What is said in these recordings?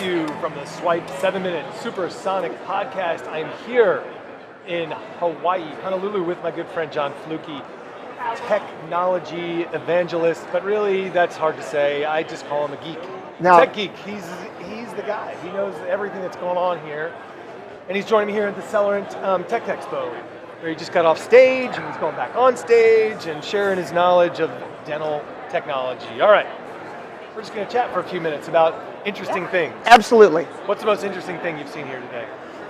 you from the SWYP 7-Minute Supersonic Podcast. I'm here in Hawaii, Honolulu, with my good friend John Flucke, technology evangelist, but really that's hard to say. I just call him a geek. Now, tech geek. He's the guy. He knows everything that's going on here. And he's joining me here at the Celerant Tech Expo, where he just got off stage and he's going back on stage and sharing his knowledge of dental technology. All right, we're just going to chat for a few minutes about interesting things. Absolutely. What's the most interesting thing you've seen here today?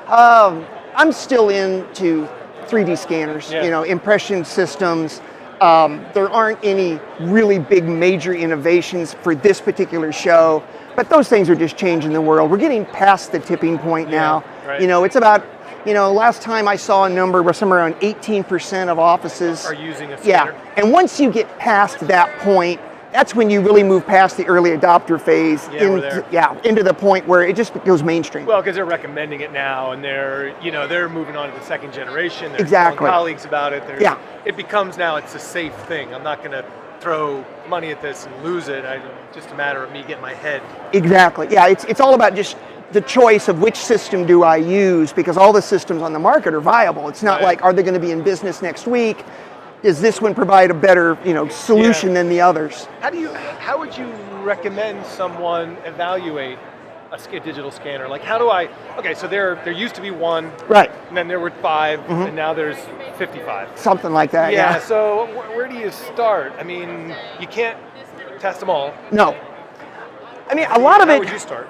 I'm still into 3D scanners, impression systems. There aren't any really big major innovations for this particular show, but those things are just changing the world. We're getting past the tipping point now. Right. It's about, last time I saw a number where somewhere around 18% of offices are using a scanner. Yeah, and once you get past that point, that's when you really move past the early adopter phase into the point where it just goes mainstream. Well, because they're recommending it now, and they're moving on to the second generation. They're exactly. telling colleagues about it. Yeah. It becomes now it's a safe thing. I'm not going to throw money at this and lose it. It's just a matter of me getting my head. Exactly. Yeah, it's all about just the choice of which system do I use, because all the systems on the market are viable. It's not like, are they going to be in business next week? Does this one provide a better, solution than the others? How would you recommend someone evaluate a digital scanner? Like, so there used to be one, right? And then there were 5, and now there's 55. Something like that, yeah. So where do you start? I mean, you can't test them all. No. I mean, a lot of it. How would you start?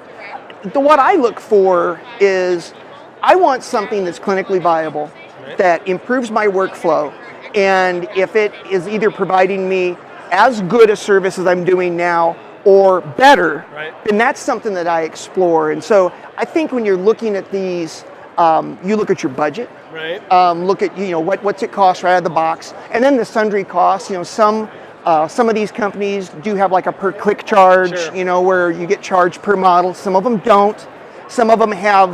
What I look for is, I want something that's clinically viable, that improves my workflow. And if it is either providing me as good a service as I'm doing now or better, then that's something that I explore. And so I think when you're looking at these, you look at your budget, look at what's it cost right out of the box, and then the sundry costs. Some of these companies do have like a per click charge, where you get charged per model. Some of them don't. Some of them have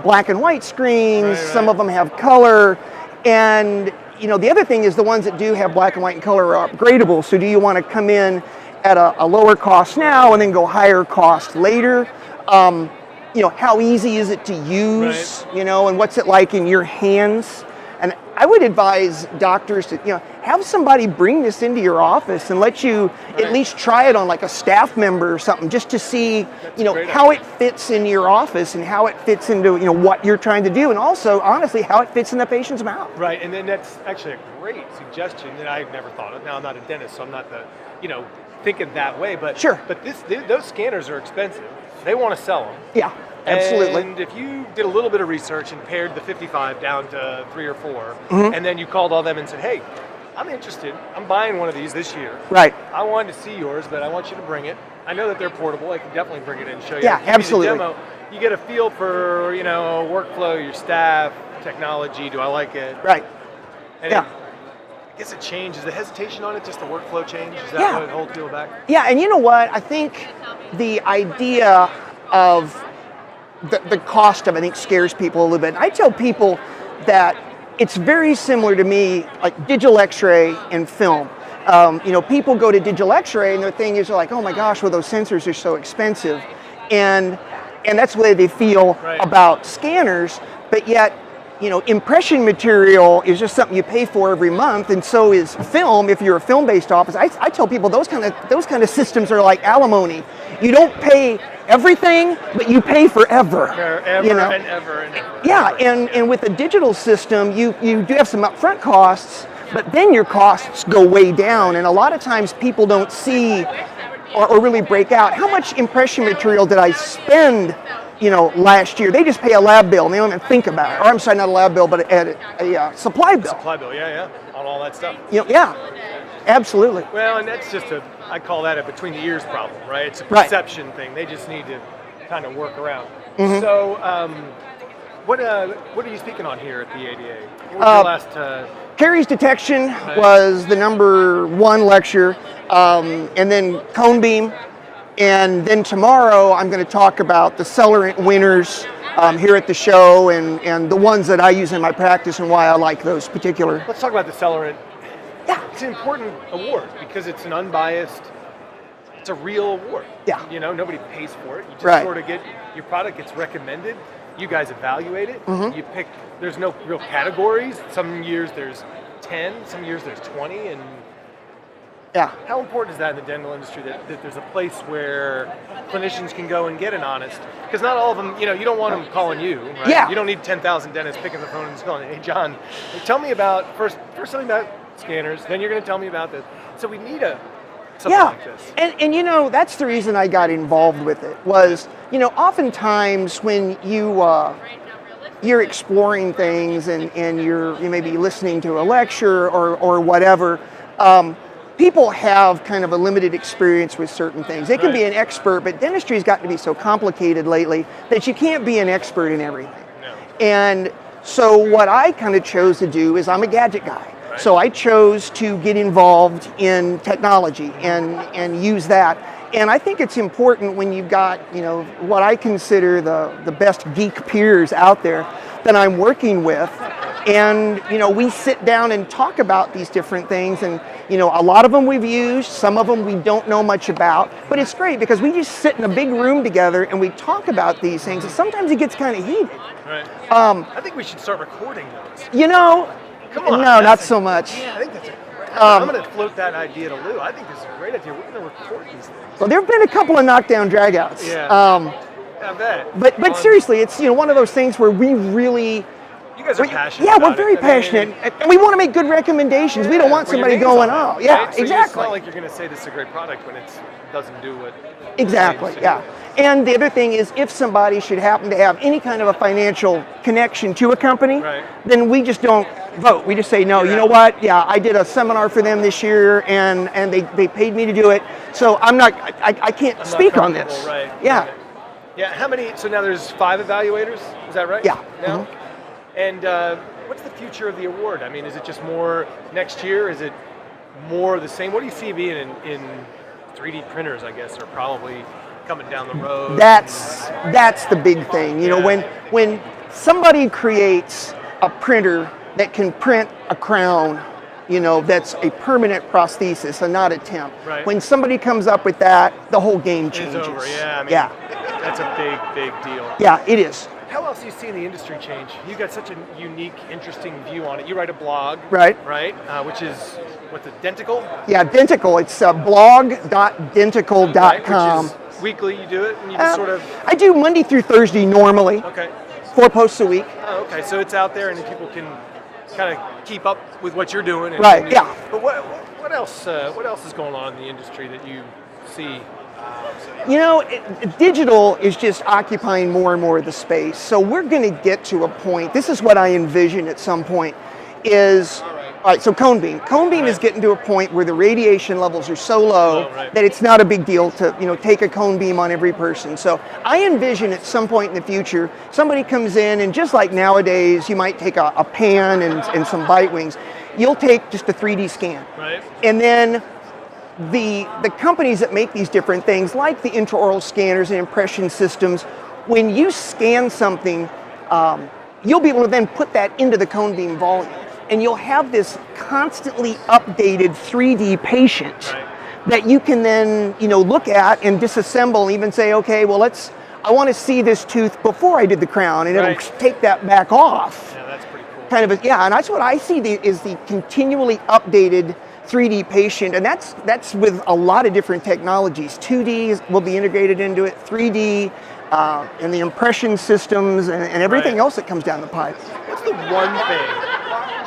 black and white screens. Some of them have color, and the other thing is the ones that do have black and white and color are upgradable. So do you want to come in at a lower cost now and then go higher cost later? How easy is it to use, and what's it like in your hands? And I would advise doctors to, have somebody bring this into your office and let you at least try it on like a staff member or something, just to see, how it fits in your office and how it fits into, what you're trying to do, and also, honestly, how it fits in the patient's mouth. Right, and then that's actually a great suggestion that I've never thought of. Now, I'm not a dentist, so I'm not thinking that way, but sure. But those scanners are expensive. They want to sell them. Yeah. Absolutely. And if you did a little bit of research and pared the 55 down to 3 or 4, and then you called all them and said, hey, I'm interested. I'm buying one of these this year. Right. I wanted to see yours, but I want you to bring it. I know that they're portable. I can definitely bring it in and show you. Yeah, absolutely. You demo. You get a feel for, workflow, your staff, technology. Do I like it? Right. And I guess it changes. The hesitation on it, just the workflow change? Is that what holds people back? Yeah, and you know what? I think the idea of the cost of, I think, scares people a little bit. I tell people that it's very similar to me, like digital x-ray and film. People go to digital x-ray and their thing is like, oh my gosh, well, those sensors are so expensive. And that's the way they feel about scanners, but yet, impression material is just something you pay for every month, and so is film. If you're a film-based office, I tell people those kind of systems are like alimony. You don't pay everything, but you pay forever. And ever. Yeah, and with a digital system, you do have some upfront costs, but then your costs go way down, and a lot of times people don't see or really break out how much impression material did I spend last year. They just pay a lab bill and they don't even think about it. Or I'm sorry, not a lab bill, but a supply bill. Supply bill, on all that stuff. Yeah, absolutely. Well, and that's just I call that a between the ears problem, right? It's a perception thing. They just need to kind of work around. So, what are you speaking on here at the ADA? What was your last? Caries detection was the number 1 lecture, and then cone beam. And then tomorrow I'm going to talk about the Celerant winners here at the show and the ones that I use in my practice and why I like those particular. Let's talk about the Celerant. Yeah. It's an important award because it's an unbiased it's a real award. Yeah. You know, nobody pays for it. You just Right. sort of get, your product gets recommended. You guys evaluate it. You pick, there's no real categories. Some years there's 10, some years there's 20. And Yeah. how important is that in the dental industry that there's a place where clinicians can go and get an honest, because not all of them, you know, you don't want them calling you, right? Yeah. You don't need 10,000 dentists picking the phone and just calling, hey, John, tell me about, first something about scanners, then you're going to tell me about this. So we need something like this. And you know, that's the reason I got involved with it was, you know, oftentimes when you're exploring things and you may be listening to a lecture or whatever, people have kind of a limited experience with certain things. They can be an expert, but dentistry's gotten to be so complicated lately that you can't be an expert in everything. No. And so what I kind of chose to do is I'm a gadget guy. So I chose to get involved in technology and use that. And I think it's important when you've got, you know, what I consider the best geek peers out there that I'm working with. And, you know, we sit down and talk about these different things. And, you know, a lot of them we've used, some of them we don't know much about. But it's great because we just sit in a big room together and we talk about these things. And sometimes it gets kind of heated. Right. I think we should start recording those. You know, Come on, no, not so much. Yeah, I think that's I'm going to float that idea to Lou. I think this is a great idea. We're going to record these things. Well, there have been a couple of knockdown dragouts. Yeah. I bet. But seriously, it's, you know, one of those things where we really. You guys are passionate. Yeah, we're about very it. passionate, and we want to make good recommendations. We don't want Well, your somebody name's going, on oh, it, yeah, right? So exactly. It's not like you're going to say this is a great product when it doesn't do what. Exactly, yeah. And the other thing is, if somebody should happen to have any kind of a financial connection to a company, then we just don't vote. We just say, no, you know what? Yeah, I did a seminar for them this year, and they paid me to do it. So I can't speak on this. Right. Yeah. Right. Yeah. How many? So now there's 5 evaluators. Is that right? Yeah. Now. And what's the future of the award? I mean, is it just more next year? Is it more the same? What do you see being in 3D printers? I guess are probably coming down the road. That's the big thing. You know, when somebody creates a printer that can print a crown, you know, that's a permanent prosthesis and not a temp. Right. When somebody comes up with that, the whole game changes. It's over. Yeah. I mean, that's a big deal. Yeah, it is. How else do you see the industry change? You've got such a unique, interesting view on it. You write a blog, right? Which is, what's it, Dentical? Yeah, Dentical. It's blog.dentical.com. Which is weekly, you do it, and you just sort of... I do Monday through Thursday normally. Okay. 4 posts a week. Oh, okay, so it's out there and people can kind of keep up with what you're doing. And, right, yeah. But what else is going on in the industry that you see? You know, digital is just occupying more and more of the space. So we're going to get to a point, this is what I envision at some point, is, all right, so cone beam. Cone beam is getting to a point where the radiation levels are so low that it's not a big deal to, you know, take a cone beam on every person. So I envision at some point in the future, somebody comes in and just like nowadays, you might take a pan and some bite wings, you'll take just a 3D scan. Right. And then the companies that make these different things, like the intraoral scanners and impression systems, when you scan something, you'll be able to then put that into the cone beam volume. And you'll have this constantly updated 3D patient that you can then, you know, look at and disassemble and even say, okay, well, I want to see this tooth before I did the crown, and it'll take that back off. Yeah, that's pretty cool. Kind of, and that's what I see is the continually updated 3D patient, and that's with a lot of different technologies. 2D will be integrated into it, 3D, and the impression systems, and everything else that comes down the pipe. What's the one thing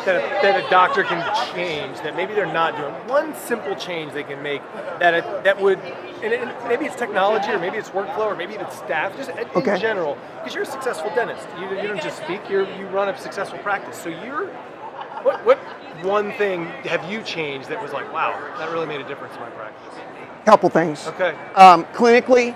that a doctor can change that maybe they're not doing? One simple change they can make that would, and maybe it's technology, or maybe it's workflow, or maybe it's staff, just in general, because you're a successful dentist. You don't just speak, you run a successful practice. So what one thing have you changed that was like, wow, that really made a difference in my practice? Couple things. Okay. Clinically,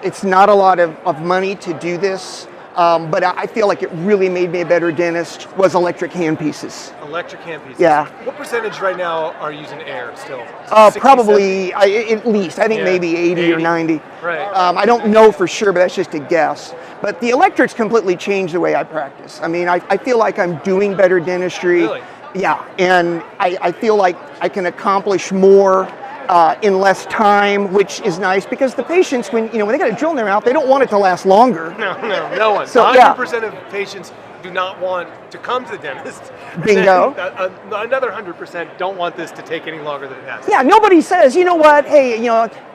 it's not a lot of money to do this, but I feel like it really made me a better dentist, was electric handpieces. Electric handpieces. Yeah. What percentage right now are using air still? 60, probably, at least, I think maybe 80 or 90. Right. I don't know for sure, but that's just a guess. But the electrics completely changed the way I practice. I mean, I feel like I'm doing better dentistry. Really? Yeah, and I feel like I can accomplish more in less time, which is nice because the patients, when they got a drill in their mouth, they don't want it to last longer. No one. So 100% of patients do not want to come to the dentist. Bingo. Another 100% don't want this to take any longer than it has. Yeah, nobody says, you know what, hey,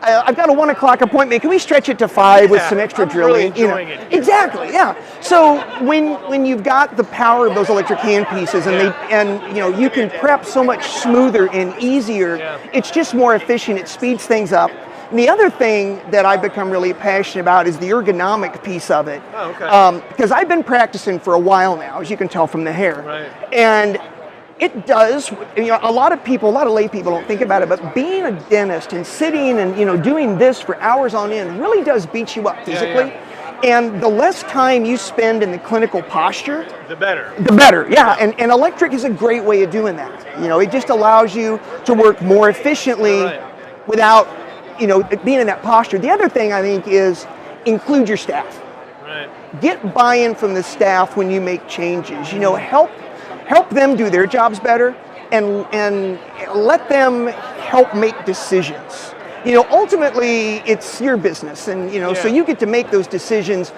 I've got a 1 o'clock appointment. Can we stretch it to 5 with some extra drilling? Really enjoying it. Exactly, yeah. So when you've got the power of those electric handpieces and you can prep so much smoother and easier, it's just more efficient. It speeds things up. And the other thing that I've become really passionate about is the ergonomic piece of it. Oh, okay. Because I've been practicing for a while now, as you can tell from the hair. Right. And it does, a lot of lay people don't think about it, but being a dentist and sitting and, doing this for hours on end really does beat you up physically. And the less time you spend in the clinical posture, the better. The better, yeah. And electric is a great way of doing that. It just allows you to work more efficiently without being in that posture. The other thing I think is include your staff. Right. Get buy-in from the staff when you make changes. Help them do their jobs better and let them help make decisions. Ultimately it's your business and so you get to make those decisions.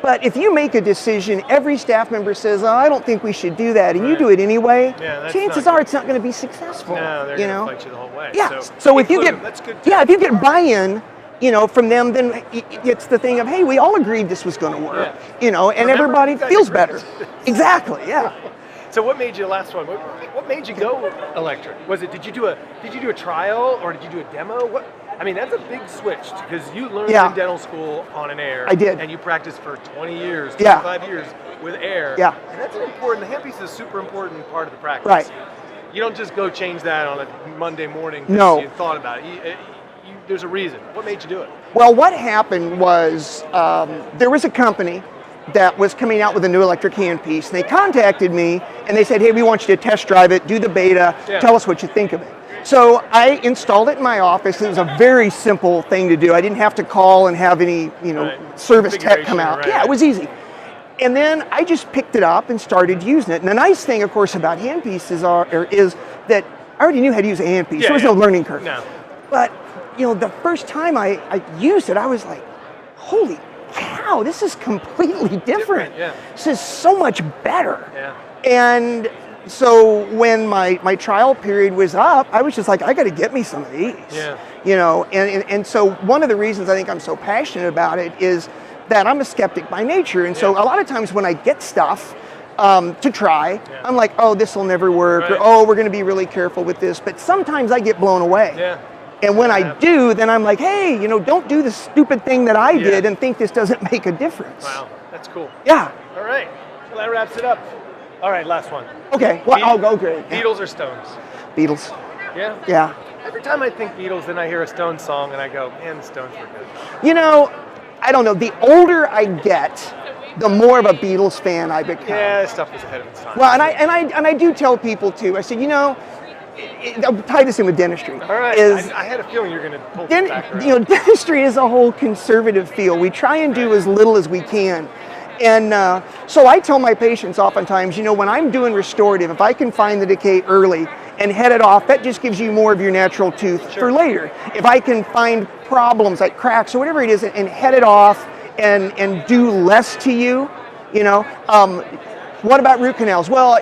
But if you make a decision, every staff member says, "Oh, I don't think we should do that," and you do it anyway, chances are it's not going to be successful. No, they're going to fight you the whole way. Yeah. So if you get if you get buy-in, from them, then it's the thing of, hey, we all agreed this was going to work, and everybody feels better. Exactly. Yeah. So what made you last one? What made you go electric? Did you do a trial or did you do a demo? That's a big switch because you learned in dental school on an air. I did. And you practiced for 20 years, 25 years with air. Yeah. And that's important. The handpiece is a super important part of the practice. Right. You don't just go change that on a Monday morning because No. you thought about it. There's a reason. What made you do it? Well, what happened was there was a company that was coming out with a new electric handpiece, and they contacted me and they said, hey, we want you to test drive it, do the beta, tell us what you think of it. So I installed it in my office. It was a very simple thing to do. I didn't have to call and have any, service tech come out. It was easy. And then I just picked it up and started using it. And the nice thing, of course, about handpieces is that I already knew how to use a handpiece. There was no learning curve. No. But, the first time I used it, I was like, holy cow, this is completely different. This is so much better. And so when my trial period was up, I was just like, I got to get me some of these. And so one of the reasons I think I'm so passionate about it is that I'm a skeptic by nature. And so a lot of times when I get stuff to try, I'm like, oh, this will never work, or oh, we're going to be really careful with this. But sometimes I get blown away. And when I do, then I'm like, hey, don't do the stupid thing that I did and think this doesn't make a difference. Wow, that's cool. Yeah. All right. Well, that wraps it up. All right, last one. Okay, well, I'll go great. Beatles or Stones? Beatles. Yeah? Yeah. Every time I think Beatles, then I hear a Stones song and I go, man, the Stones were good. I don't know. The older I get, the more of a Beatles fan I become. Yeah, stuff was ahead of its time. Well, and I do tell people too. I said, I'll tie this in with dentistry. All right. I had a feeling you were going to pull this back around. Dentistry is a whole conservative field. We try and do as little as we can. And so I tell my patients oftentimes, when I'm doing restorative, if I can find the decay early and head it off, that just gives you more of your natural tooth for later. If I can find problems like cracks or whatever it is and head it off and do less to you, what about root canals? Well,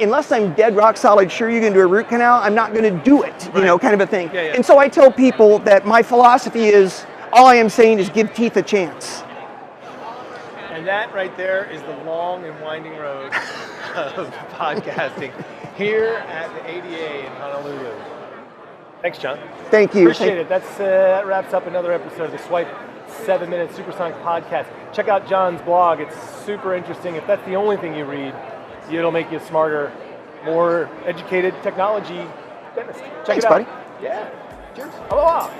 unless I'm dead rock solid sure you're going to do a root canal, I'm not going to do it, kind of a thing. And so I tell people that my philosophy is, all I am saying is give teeth a chance. And that right there is the long and winding road of podcasting here at the ADA in Honolulu. Thanks, John. Thank you. Appreciate it. That wraps up another episode of the SWYP 7-Minute Supersonic Podcast. Check out John's blog. It's super interesting. If that's the only thing you read, it'll make you a smarter, more educated technology dentist. Check Thanks, it out. buddy. Yeah. Cheers. Aloha.